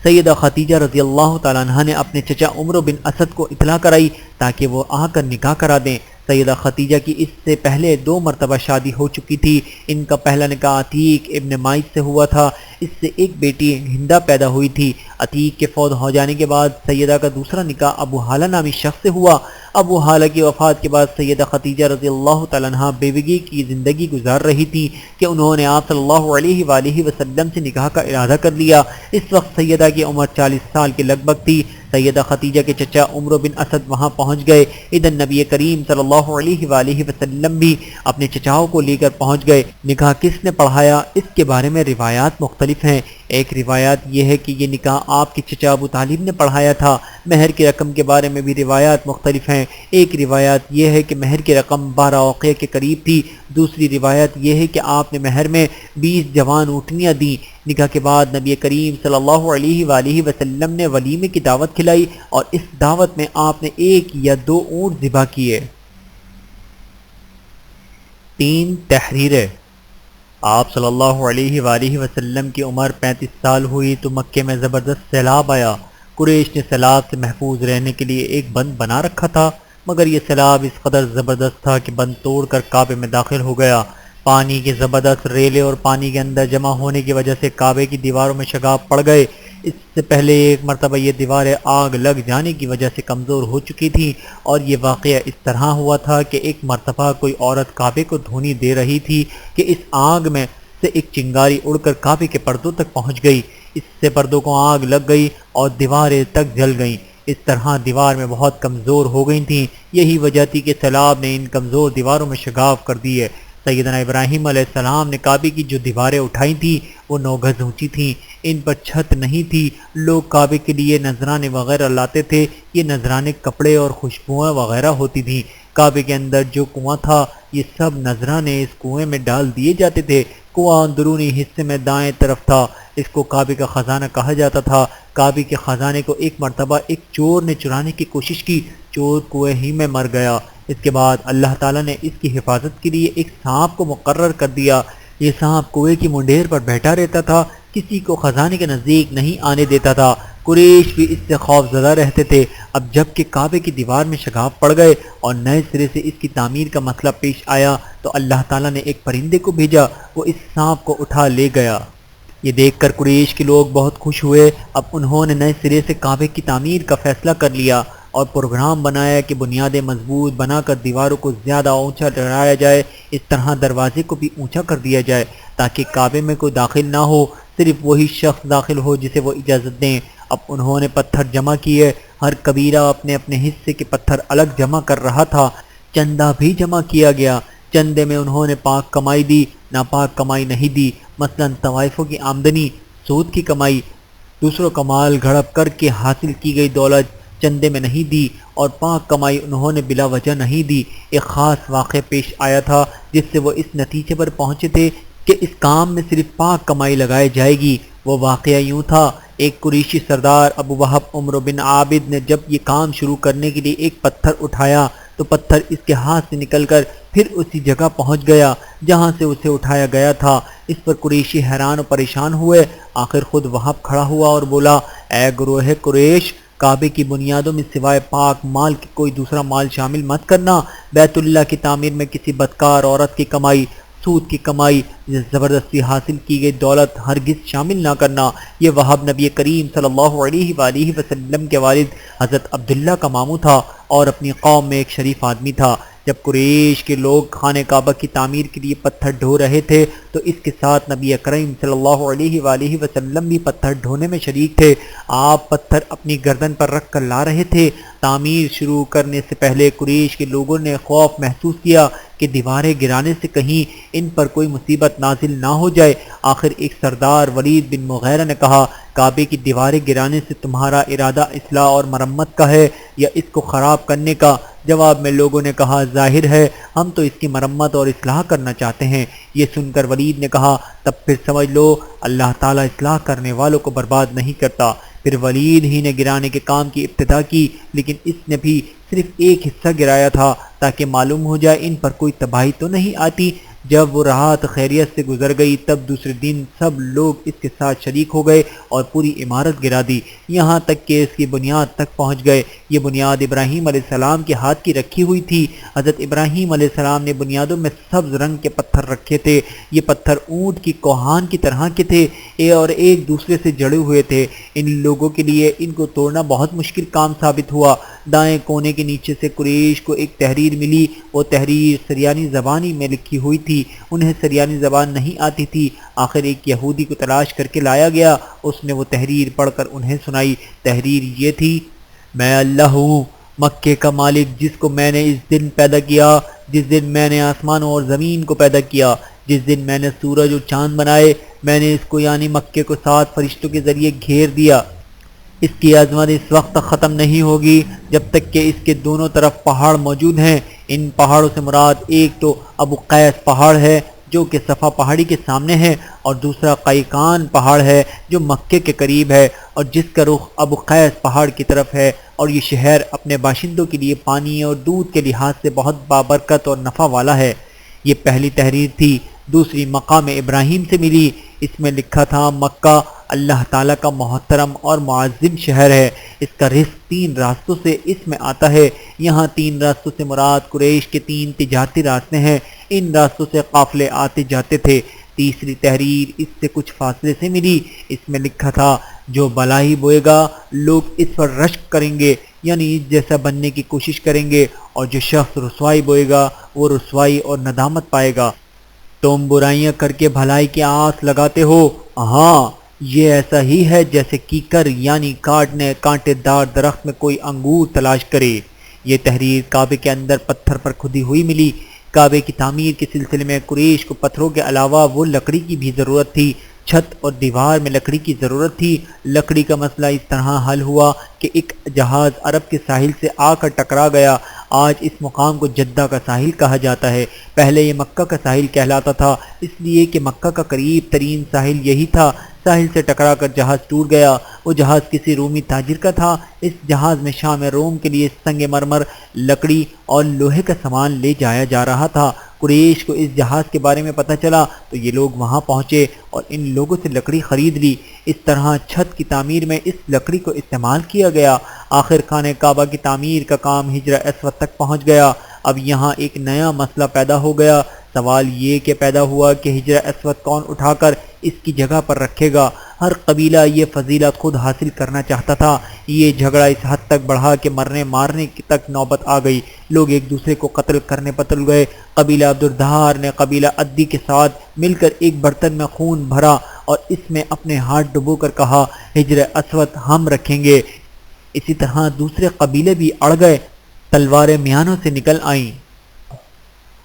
سیدہ خدیجہ رضی اللہ تعالیٰ عنہ نے اپنے چچا عمر بن اسد کو اطلاع کرائی تاکہ وہ آ کر نکاح کرا دیں۔ سیدہ خدیجہ کی اس سے پہلے 2 مرتبہ شادی ہو چکی تھی۔ ان کا پہلا نکاح عتیق ابن مائز سے ہوا تھا، اس سے ایک بیٹی ہندہ پیدا ہوئی تھی۔ عتیق کے فوت ہو جانے کے بعد سیدہ کا دوسرا نکاح ابو حالہ نامی شخص سے ہوا۔ ابو حالہ کی وفات کے بعد سیدہ خدیجہ رضی اللہ تعالیٰ عنہ بیوگی کی زندگی گزار رہی تھی کہ انہوں نے آپ صلی اللہ علیہ وآلہ وسلم سے نکاح کا ارادہ کر لیا۔ اس وقت سیدہ کی عمر 40 سال کے لگ بھگ تھی۔ سیدہ خدیجہ کے چچا عمر بن اسد وہاں پہنچ گئے۔ ادھر نبی کریم صلی اللہ علیہ وآلہ وسلم بھی اپنے چچاؤں کو لے کر پہنچ گئے۔ نکاح کس نے پڑھایا اس کے بارے میں روایات مختلف ہیں۔ ایک روایت یہ ہے کہ یہ نکاح آپ کے چچا ابو طالب نے پڑھایا تھا۔ مہر کی رقم کے بارے میں بھی روایات مختلف ہیں۔ ایک روایت یہ ہے کہ مہر کی رقم 12 اوقیہ کے قریب تھی۔ دوسری روایت یہ ہے کہ آپ نے مہر میں 20 جوان اونٹنیاں دیں۔ نکاح کے بعد نبی کریم صلی اللہ علیہ وآلہ وسلم نے ولیمے کی دعوت کھلائی اور اس دعوت میں آپ نے 1 یا 2 اونٹ ذبح کیے۔ 3 تحریریں۔ آپ صلی اللہ علیہ وآلہ وسلم کی عمر 35 سال ہوئی تو مکے میں زبردست سیلاب آیا۔ قریش نے سیلاب سے محفوظ رہنے کے لیے ایک بند بنا رکھا تھا، مگر یہ سیلاب اس قدر زبردست تھا کہ بند توڑ کر کعبے میں داخل ہو گیا۔ پانی کے زبردست ریلے اور پانی کے اندر جمع ہونے کی وجہ سے کعبے کی دیواروں میں شگاف پڑ گئے۔ اس سے پہلے ایک مرتبہ یہ دیواریں آگ لگ جانے کی وجہ سے کمزور ہو چکی تھیں، اور یہ واقعہ اس طرح ہوا تھا کہ ایک مرتبہ کوئی عورت کعبے کو دھونی دے رہی تھی کہ اس آگ میں سے ایک چنگاری اڑ کر کعبے کے پردوں تک پہنچ گئی۔ اس سے پردوں کو آگ لگ گئی اور دیواریں تک جل گئیں۔ اس طرح دیوار میں بہت کمزور ہو گئی تھیں۔ یہی وجہ تھی کہ سیلاب نے ان کمزور دیواروں میں شگاف کر دی ہے۔ سیدنا ابراہیم علیہ السلام نے کعبے کی جو دیواریں اٹھائی تھیں وہ 9 گز اونچی تھیں۔ ان پر چھت نہیں تھی۔ لوگ کعبے کے لیے نذرانے وغیرہ لاتے تھے۔ یہ نذرانے کپڑے اور خوشبوئیں وغیرہ ہوتی تھیں۔ کعبے کے اندر جو کنواں تھا یہ سب نذرانے اس کنویں میں ڈال دیے جاتے تھے۔ کنواں اندرونی حصے میں دائیں طرف تھا۔ اس کو کعبے کا خزانہ کہا جاتا تھا۔ کعبے کے خزانے کو ایک مرتبہ ایک چور نے چرانے کی کوشش کی۔ چور کنویں ہی میں مر گیا۔ اس کے بعد اللہ تعالیٰ نے اس کی حفاظت کے لیے ایک سانپ کو مقرر کر دیا۔ یہ سانپ کنویں کی منڈیر پر بیٹھا رہتا تھا، کسی کو خزانے کے نزدیک نہیں آنے دیتا تھا۔ قریش بھی اس سے خوف زدہ رہتے تھے۔ اب جب کہ کعبے کی دیوار میں شگاف پڑ گئے اور نئے سرے سے اس کی تعمیر کا مسئلہ پیش آیا تو اللہ تعالیٰ نے ایک پرندے کو بھیجا، وہ اس سانپ کو اٹھا لے گیا۔ یہ دیکھ کر قریش کے لوگ بہت خوش ہوئے۔ اب انہوں نے نئے سرے سے کعبے کی تعمیر کا فیصلہ کر لیا اور پروگرام بنایا کہ بنیادیں مضبوط بنا کر دیواروں کو زیادہ اونچا ٹھہرایا جائے۔ اس طرح دروازے کو بھی اونچا کر دیا جائے تاکہ کعبے میں کوئی داخل نہ ہو، صرف وہی شخص داخل ہو جسے وہ اجازت دیں۔ اب انہوں نے پتھر جمع کیے۔ ہر قبیلہ اپنے اپنے حصے کے پتھر الگ جمع کر رہا تھا۔ چندہ بھی جمع کیا گیا۔ چندے میں انہوں نے پاک کمائی دی، ناپاک کمائی نہیں دی۔ مثلا طوائفوں کی آمدنی، سود کی کمائی، دوسروں کا مال گھڑپ کر کے حاصل کی گئی دولت چندے میں نہیں دی، اور پاک کمائی انہوں نے بلا وجہ نہیں دی۔ ایک خاص واقعہ پیش آیا تھا جس سے وہ اس نتیجے پر پہنچے تھے کہ اس کام میں صرف پاک کمائی لگائی جائے گی۔ وہ واقعہ یوں تھا، ایک قریشی سردار ابو وہب عمر بن عابد نے جب یہ کام شروع کرنے کے لیے ایک پتھر اٹھایا تو پتھر اس کے ہاتھ سے نکل کر پھر اسی جگہ پہنچ گیا جہاں سے اسے اٹھایا گیا تھا۔ اس پر قریشی حیران و پریشان ہوئے۔ آخر خود وہب کھڑا ہوا اور بولا، اے گروہ قریش، کعبے کی بنیادوں میں سوائے پاک مال کے کوئی دوسرا مال شامل مت کرنا۔ بیت اللہ کی تعمیر میں کسی بدکار عورت کی کمائی، سود کی کمائی، زبردستی حاصل کی گئی دولت ہرگز شامل نہ کرنا۔ یہ وہب نبی کریم صلی اللہ علیہ وآلہ وسلم کے والد حضرت عبداللہ کا ماموں تھا اور اپنی قوم میں ایک شریف آدمی تھا۔ جب قریش کے لوگ خانہ کعبہ کی تعمیر کے لیے پتھر ڈھو رہے تھے تو اس کے ساتھ نبی اکرم صلی اللہ علیہ وآلہ وسلم بھی پتھر ڈھونے میں شریک تھے۔ آپ پتھر اپنی گردن پر رکھ کر لا رہے تھے۔ تعمیر شروع کرنے سے پہلے قریش کے لوگوں نے خوف محسوس کیا کہ دیواریں گرانے سے کہیں ان پر کوئی مصیبت نازل نہ ہو جائے۔ آخر ایک سردار ولید بن مغیرہ نے کہا، کعبے کی دیواریں گرانے سے تمہارا ارادہ اصلاح اور مرمت کا ہے یا اس کو خراب کرنے کا؟ جواب میں لوگوں نے کہا، ظاہر ہے ہم تو اس کی مرمت اور اصلاح کرنا چاہتے ہیں۔ یہ سن کر ولید نے کہا، تب پھر سمجھ لو اللہ تعالیٰ اصلاح کرنے والوں کو برباد نہیں کرتا۔ پھر ولید ہی نے گرانے کے کام کی ابتدا کی، لیکن اس نے بھی صرف ایک حصہ گرایا تھا تاکہ معلوم ہو جائے ان پر کوئی تباہی تو نہیں آتی۔ جب وہ رات خیریت سے گزر گئی تب دوسرے دن سب لوگ اس کے ساتھ شریک ہو گئے اور پوری عمارت گرا دی، یہاں تک کہ اس کی بنیاد تک پہنچ گئے۔ یہ بنیاد ابراہیم علیہ السلام کے ہاتھ کی رکھی ہوئی تھی۔ حضرت ابراہیم علیہ السلام نے بنیادوں میں سبز رنگ کے پتھر رکھے تھے۔ یہ پتھر اونٹ کی کوہان کی طرح کے تھے اور ایک دوسرے سے جڑے ہوئے تھے۔ ان لوگوں کے لیے ان کو توڑنا بہت مشکل کام ثابت ہوا۔ دائیں کونے کے نیچے سے قریش کو ایک تحریر ملی۔ وہ تحریر سریانی زبانی میں لکھی ہوئی تھی۔ انہیں سریانی زبان نہیں آتی تھی۔ آخر ایک یہودی کو تلاش کر کے لایا گیا، اس نے وہ تحریر پڑھ کر انہیں سنائی۔ تحریر یہ تھی: میں اللہ ہوں، مکے کا مالک، جس کو میں نے اس دن پیدا کیا جس دن میں نے آسمانوں اور زمین کو پیدا کیا، جس دن میں نے سورج اور چاند بنائے۔ میں نے اس کو یعنی مکے کو 7 فرشتوں کے ذریعے گھیر دیا۔ اس کی عظمت اس وقت تک ختم نہیں ہوگی جب تک کہ اس کے دونوں طرف پہاڑ موجود ہیں۔ ان پہاڑوں سے مراد ایک تو ابو قیس پہاڑ ہے جو کہ صفا پہاڑی کے سامنے ہے، اور دوسرا قیقان پہاڑ ہے جو مکے کے قریب ہے اور جس کا رخ ابو قیس پہاڑ کی طرف ہے، اور یہ شہر اپنے باشندوں کے لیے پانی اور دودھ کے لحاظ سے بہت بابرکت اور نفع والا ہے۔ یہ پہلی تحریر تھی۔ دوسری مقام ابراہیم سے ملی۔ اس میں لکھا تھا: مکہ اللہ تعالیٰ کا محترم اور معظم شہر ہے، اس کا رزق 3 راستوں سے اس میں آتا ہے۔ یہاں 3 راستوں سے مراد قریش کے 3 تجارتی راستے ہیں، ان راستوں سے قافلے آتے جاتے تھے۔ تیسری تحریر اس سے کچھ فاصلے سے ملی۔ اس میں لکھا تھا: جو بلائی بوئے گا لوگ اس پر رشک کریں گے، یعنی اس جیسا بننے کی کوشش کریں گے، اور جو شخص رسوائی بوئے گا وہ رسوائی اور ندامت پائے گا۔ تم برائیاں کر کے بھلائی کی آس لگاتے ہو، ہاں یہ ایسا ہی ہے جیسے کیکر یعنی کاٹنے کانٹے دار درخت میں کوئی انگور تلاش کرے۔ یہ تحریر کعبے کے اندر پتھر پر کھدی ہوئی ملی۔ کعبے کی تعمیر کے سلسلے میں قریش کو پتھروں کے علاوہ وہ لکڑی کی بھی ضرورت تھی۔ چھت اور دیوار میں لکڑی کی ضرورت تھی۔ لکڑی کا مسئلہ اس طرح حل ہوا کہ ایک جہاز عرب کے ساحل سے آ کر ٹکرا گیا۔ آج اس مقام کو جدہ کا ساحل کہا جاتا ہے، پہلے یہ مکہ کا ساحل کہلاتا تھا، اس لیے کہ مکہ کا قریب ترین ساحل یہی تھا۔ ساحل سے ٹکرا کر جہاز ٹوٹ گیا۔ وہ جہاز کسی رومی تاجر کا تھا۔ اس جہاز میں شام روم کے لیے سنگ مرمر، لکڑی اور لوہے کا سامان لے جایا جا رہا تھا۔ قریش کو اس جہاز کے بارے میں پتہ چلا تو یہ لوگ وہاں پہنچے اور ان لوگوں سے لکڑی خرید لی۔ اس طرح چھت کی تعمیر میں اس لکڑی کو استعمال کیا گیا۔ آخر خانہ کعبہ کی تعمیر کا کام حجر اسود تک پہنچ گیا۔ اب یہاں ایک نیا مسئلہ پیدا ہو گیا۔ سوال یہ کہ پیدا ہوا کہ حجر اسود کون اٹھا کر اس کی جگہ پر رکھے گا۔ ہر قبیلہ یہ فضیلت خود حاصل کرنا چاہتا تھا۔ یہ جھگڑا اس حد تک بڑھا کہ مرنے مارنے تک نوبت آ گئی۔ لوگ ایک دوسرے کو قتل کرنے پتل گئے۔ قبیلہ عبدالدھار نے قبیلہ عدی کے ساتھ مل کر ایک برتن میں خون بھرا اور اس میں اپنے ہاتھ ڈبو کر کہا: حجر اسود ہم رکھیں گے۔ اسی طرح دوسرے قبیلے بھی اڑ گئے۔ تلواریں میانوں سے نکل آئیں۔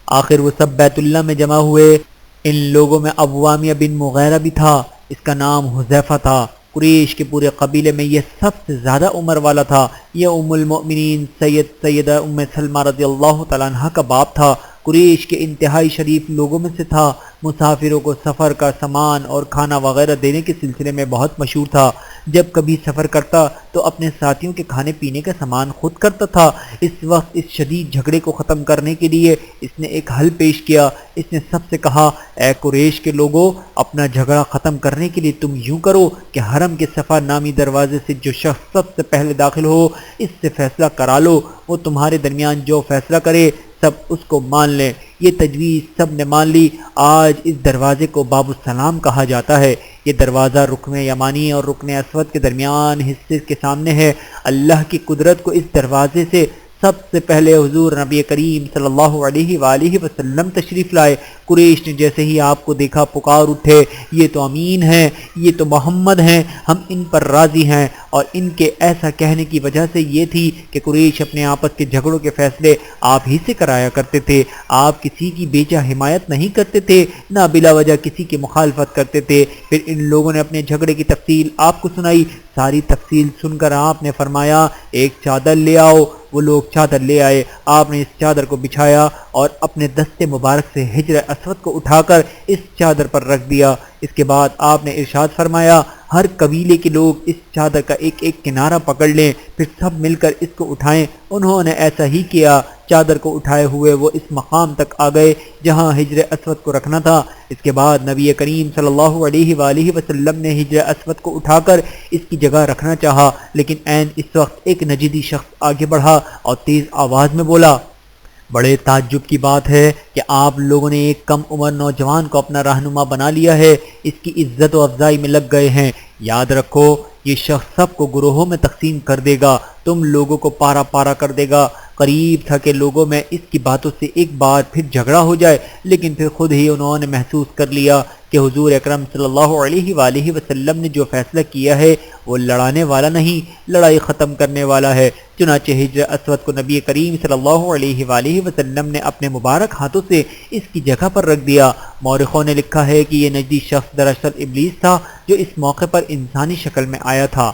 آخر وہ سب بیت اللہ میں جمع ہوئے۔ ان لوگوں میں عوامیہ بن مغیرہ بھی تھا، اس کا نام حذیفہ تھا۔ قریش کے پورے قبیلے میں یہ سب سے زیادہ عمر والا تھا۔ یہ ام المؤمنین سیدہ ام سلمہ رضی اللہ تعالیٰ عنہ کا باپ تھا۔ قریش کے انتہائی شریف لوگوں میں سے تھا۔ مسافروں کو سفر کا سامان اور کھانا وغیرہ دینے کے سلسلے میں بہت مشہور تھا۔ جب کبھی سفر کرتا تو اپنے ساتھیوں کے کھانے پینے کا سامان خود کرتا تھا۔ اس وقت اس شدید جھگڑے کو ختم کرنے کے لیے اس نے ایک حل پیش کیا۔ اس نے سب سے کہا: اے قریش کے لوگوں، اپنا جھگڑا ختم کرنے کے لیے تم یوں کرو کہ حرم کے صفا نامی دروازے سے جو شخص سب سے پہلے داخل ہو اس سے فیصلہ کرا لو۔ وہ تمہارے درمیان جو فیصلہ کرے سب اس کو مان لیں۔ یہ تجویز سب نے مان لی۔ آج اس دروازے کو باب السلام کہا جاتا ہے۔ یہ دروازہ رکن یمانی اور رکن اسود کے درمیان حصے کے سامنے ہے۔ اللہ کی قدرت کو اس دروازے سے سب سے پہلے حضور نبی کریم صلی اللہ علیہ وآلہ وسلم تشریف لائے۔ قریش نے جیسے ہی آپ کو دیکھا پکار اٹھے: یہ تو امین ہیں، یہ تو محمد ہیں، ہم ان پر راضی ہیں۔ اور ان کے ایسا کہنے کی وجہ سے یہ تھی کہ قریش اپنے آپس کے جھگڑوں کے فیصلے آپ ہی سے کرایا کرتے تھے۔ آپ کسی کی بیجا حمایت نہیں کرتے تھے، نہ بلا وجہ کسی کی مخالفت کرتے تھے۔ پھر ان لوگوں نے اپنے جھگڑے کی تفصیل آپ کو سنائی۔ ساری تفصیل سن کر آپ نے فرمایا: ایک چادر لے آؤ۔ وہ لوگ چادر لے آئے۔ آپ نے اس چادر کو بچھایا اور اپنے دستے مبارک سے حجر اسود کو اٹھا کر اس چادر پر رکھ دیا۔ اس کے بعد آپ نے ارشاد فرمایا: ہر قبیلے کے لوگ اس چادر کا ایک ایک کنارہ پکڑ لیں، پھر سب مل کر اس کو اٹھائیں۔ انہوں نے ایسا ہی کیا۔ چادر کو اٹھائے ہوئے وہ اس مقام تک آ گئے جہاں حجر اسود کو رکھنا تھا۔ اس کے بعد نبی کریم صلی اللہ علیہ وآلہ وسلم نے حجر اسود کو اٹھا کر اس کی جگہ رکھنا چاہا، لیکن عین اس وقت ایک نجدی شخص آگے بڑھا اور تیز آواز میں بولا، بڑے تعجب کی بات ہے کہ آپ لوگوں نے ایک کم عمر نوجوان کو اپنا رہنما بنا لیا ہے، اس کی عزت و افزائی میں لگ گئے ہیں۔ یاد رکھو یہ شخص سب کو گروہوں میں تقسیم کر دے گا، تم لوگوں کو پارا پارا کر دے گا۔ قریب تھا کہ لوگوں میں اس کی باتوں سے ایک بار پھر جھگڑا ہو جائے، لیکن پھر خود ہی انہوں نے محسوس کر لیا کہ حضور اکرم صلی اللہ علیہ وآلہ وسلم نے جو فیصلہ کیا ہے وہ لڑانے والا نہیں، لڑائی ختم کرنے والا ہے۔ چنانچہ حجر اسود کو نبی کریم صلی اللہ علیہ وآلہ وسلم نے اپنے مبارک ہاتھوں سے اس کی جگہ پر رکھ دیا۔ مورخوں نے لکھا ہے کہ یہ نجدی شخص دراصل ابلیس تھا جو اس موقع پر انسانی شکل میں آیا تھا۔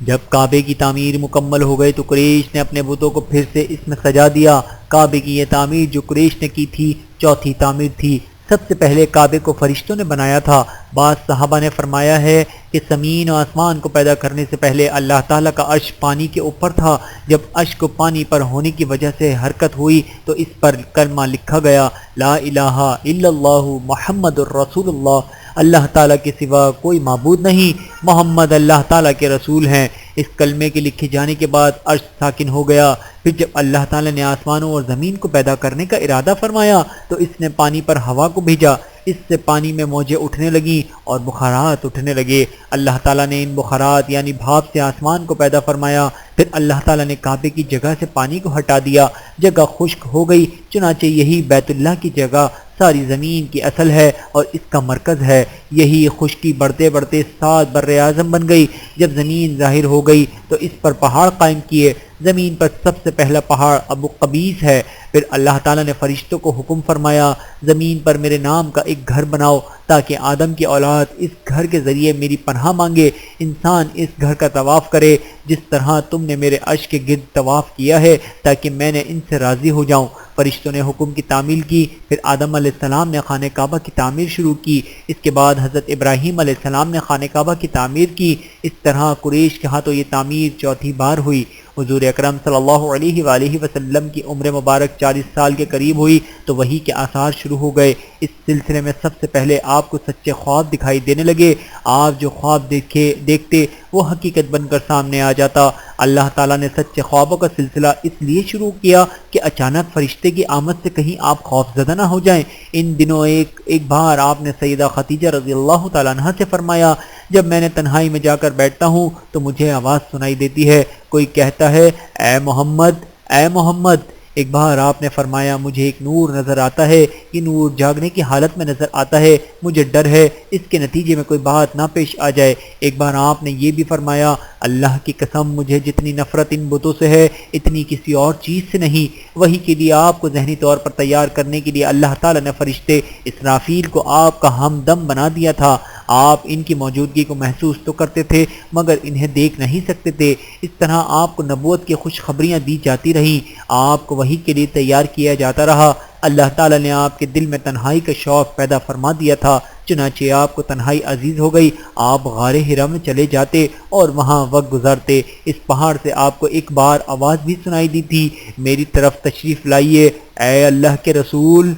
جب کعبے کی تعمیر مکمل ہو گئی تو قریش نے اپنے بتوں کو پھر سے اس میں سجا دیا۔ کعبے کی یہ تعمیر جو قریش نے کی تھی چوتھی تعمیر تھی۔ سب سے پہلے کعبے کو فرشتوں نے بنایا تھا۔ بعض صحابہ نے فرمایا ہے کہ زمین و آسمان کو پیدا کرنے سے پہلے اللہ تعالیٰ کا عرش پانی کے اوپر تھا۔ جب عرش کو پانی پر ہونے کی وجہ سے حرکت ہوئی تو اس پر کلمہ لکھا گیا، لا الہ الا اللہ محمد الرسول اللہ، اللہ تعالیٰ کے سوا کوئی معبود نہیں، محمد اللہ تعالیٰ کے رسول ہیں۔ اس کلمے کے لکھے جانے کے بعد عرش ساکن ہو گیا۔ پھر جب اللہ تعالیٰ نے آسمانوں اور زمین کو پیدا کرنے کا ارادہ فرمایا تو اس نے پانی پر ہوا کو بھیجا، اس سے پانی میں موجیں اٹھنے لگیں اور بخارات اٹھنے لگے۔ اللہ تعالیٰ نے ان بخارات یعنی بھاپ سے آسمان کو پیدا فرمایا۔ پھر اللہ تعالیٰ نے کعبے کی جگہ سے پانی کو ہٹا دیا، جگہ خشک ہو گئی، چنانچہ یہی بیت اللہ کی جگہ ساری زمین کی اصل ہے اور اس کا مرکز ہے۔ یہی خشکی بڑھتے بڑھتے 7 بر اعظم بن گئی۔ جب زمین ظاہر ہو گئی تو اس پر پہاڑ قائم کیے۔ زمین پر سب سے پہلا پہاڑ ابو قبیس ہے۔ پھر اللہ تعالیٰ نے فرشتوں کو حکم فرمایا، زمین پر میرے نام کا ایک گھر بناؤ تاکہ آدم کی اولاد اس گھر کے ذریعے میری پناہ مانگے۔ انسان اس گھر کا طواف کرے جس طرح تم نے میرے عرش کے گرد طواف کیا ہے تاکہ میں نے ان سے راضی ہو جاؤں۔ فرشتوں نے حکم کی تعمیل کی۔ پھر آدم علیہ السلام نے خانہ کعبہ کی تعمیر شروع کی۔ اس کے بعد حضرت ابراہیم علیہ السلام نے خانہ کعبہ کی تعمیر کی۔ اس طرح قریش کے ہاتھوں یہ تعمیر چوتھی بار ہوئی۔ حضور اکرم صلی اللہ علیہ وآلہ وسلم کی عمر مبارک 40 سال کے قریب ہوئی تو وحی کے آثار شروع ہو گئے۔ اس سلسلے میں سب سے پہلے آپ کو سچے خواب دکھائی دینے لگے۔ آپ جو خواب دیکھتے وہ حقیقت بن کر سامنے آ جاتا۔ اللہ تعالیٰ نے سچے خوابوں کا سلسلہ اس لیے شروع کیا کہ اچانک فرشتے کی آمد سے کہیں آپ خوف زدہ نہ ہو جائیں۔ ان دنوں ایک بار آپ نے سیدہ خدیجہ رضی اللہ تعالیٰ عنہا سے فرمایا، جب میں نے تنہائی میں جا کر بیٹھتا ہوں تو مجھے آواز سنائی دیتی ہے، کوئی کہتا ہے اے محمد اے محمد۔ ایک بار آپ نے فرمایا، مجھے ایک نور نظر آتا ہے، یہ نور جاگنے کی حالت میں نظر آتا ہے، مجھے ڈر ہے اس کے نتیجے میں کوئی بات نہ پیش آ جائے۔ ایک بار آپ نے یہ بھی فرمایا، اللہ کی قسم مجھے جتنی نفرت ان بتوں سے ہے اتنی کسی اور چیز سے نہیں۔ وہی کے لیے آپ کو ذہنی طور پر تیار کرنے کے لیے اللہ تعالیٰ نے فرشتے اسرافیل کو آپ کا ہمدم بنا دیا تھا۔ آپ ان کی موجودگی کو محسوس تو کرتے تھے مگر انہیں دیکھ نہیں سکتے تھے۔ اس طرح آپ کو نبوت کی خوشخبریاں دی جاتی رہیں، آپ کو وحی کے لیے تیار کیا جاتا رہا۔ اللہ تعالیٰ نے آپ کے دل میں تنہائی کا شوق پیدا فرما دیا تھا، چنانچہ آپ کو تنہائی عزیز ہو گئی۔ آپ غار حرا میں چلے جاتے اور وہاں وقت گزارتے۔ اس پہاڑ سے آپ کو ایک بار آواز بھی سنائی دی تھی، میری طرف تشریف لائیے اے اللہ کے رسول،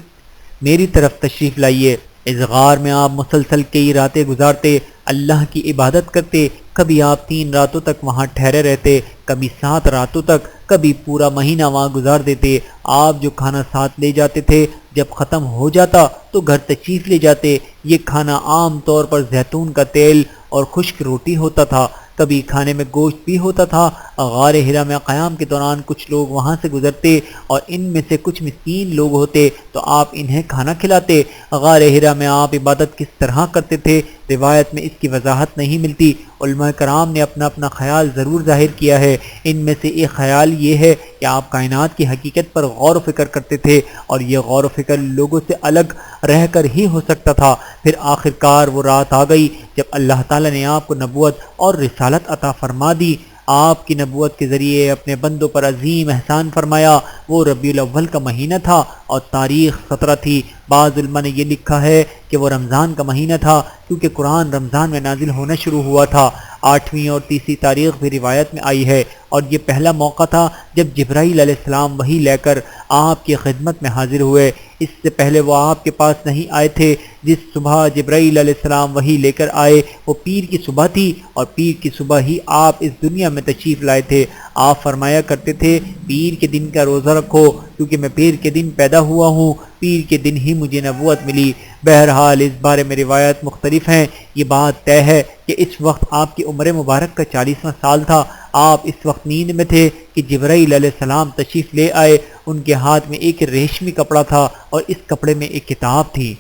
میری طرف تشریف لائیے۔ اس غار میں آپ مسلسل کئی راتیں گزارتے، اللہ کی عبادت کرتے۔ کبھی آپ 3 راتوں تک وہاں ٹھہرے رہتے، کبھی 7 راتوں تک، کبھی پورا مہینہ وہاں گزار دیتے۔ آپ جو کھانا ساتھ لے جاتے تھے جب ختم ہو جاتا تو گھر تشریف لے جاتے۔ یہ کھانا عام طور پر زیتون کا تیل اور خشک روٹی ہوتا تھا، کبھی کھانے میں گوشت بھی ہوتا تھا۔ غار حرا میں قیام کے دوران کچھ لوگ وہاں سے گزرتے اور ان میں سے کچھ مسکین لوگ ہوتے تو آپ انہیں کھانا کھلاتے۔ غار حرا میں آپ عبادت کس طرح کرتے تھے روایت میں اس کی وضاحت نہیں ملتی۔ علماء کرام نے اپنا اپنا خیال ضرور ظاہر کیا ہے۔ ان میں سے ایک خیال یہ ہے کہ آپ کائنات کی حقیقت پر غور و فکر کرتے تھے اور یہ غور و فکر لوگوں سے الگ رہ کر ہی ہو سکتا تھا۔ پھر آخرکار وہ رات آ گئی جب اللہ تعالیٰ نے آپ کو نبوت اور رسالت عطا فرما دی۔ آپ کی نبوت کے ذریعے اپنے بندوں پر عظیم احسان فرمایا۔ وہ ربیع الاول کا مہینہ تھا اور تاریخ 17 تھی۔ بعض علماء نے یہ لکھا ہے کہ وہ رمضان کا مہینہ تھا کیونکہ قرآن رمضان میں نازل ہونا شروع ہوا تھا۔ 8ویں اور 30 تاریخ بھی روایت میں آئی ہے، اور یہ پہلا موقع تھا جب جبرائیل علیہ السلام وحی لے کر آپ کی خدمت میں حاضر ہوئے۔ اس سے پہلے وہ آپ کے پاس نہیں آئے تھے۔ جس صبح جبرائیل علیہ السلام وحی لے کر آئے وہ پیر کی صبح تھی، اور پیر کی صبح ہی آپ اس دنیا میں تشریف لائے تھے۔ آپ فرمایا کرتے تھے پیر کے دن کا روزہ رکھو کیونکہ میں پیر کے دن پیدا ہوا ہوں، پیر کے دن ہی مجھے نبوت ملی۔ بہرحال اس بارے میں روایت مختلف ہیں۔ یہ بات طے ہے کہ اس وقت آپ کی عمر مبارک کا 40واں سال تھا۔ آپ اس وقت نیند میں تھے کہ جبرائیل علیہ السلام تشریف لے آئے۔ ان کے ہاتھ میں ایک ریشمی کپڑا تھا اور اس کپڑے میں ایک کتاب تھی۔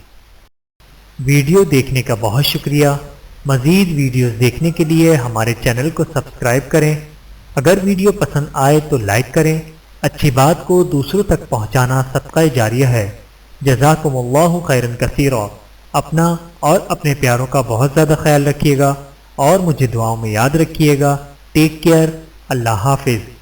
ویڈیو دیکھنے کا بہت شکریہ۔ مزید ویڈیوز دیکھنے کے لیے ہمارے چینل کو سبسکرائب کریں۔ اگر ویڈیو پسند آئے تو لائک کریں۔ اچھی بات کو دوسروں تک پہنچانا صدقہ جاریہ ہے۔ جزاکم اللہ خیرا کثیرا۔ اپنا اور اپنے پیاروں کا بہت زیادہ خیال رکھیے گا اور مجھے دعاؤں میں یاد رکھیے گا۔ Take care. اللہ حافظ۔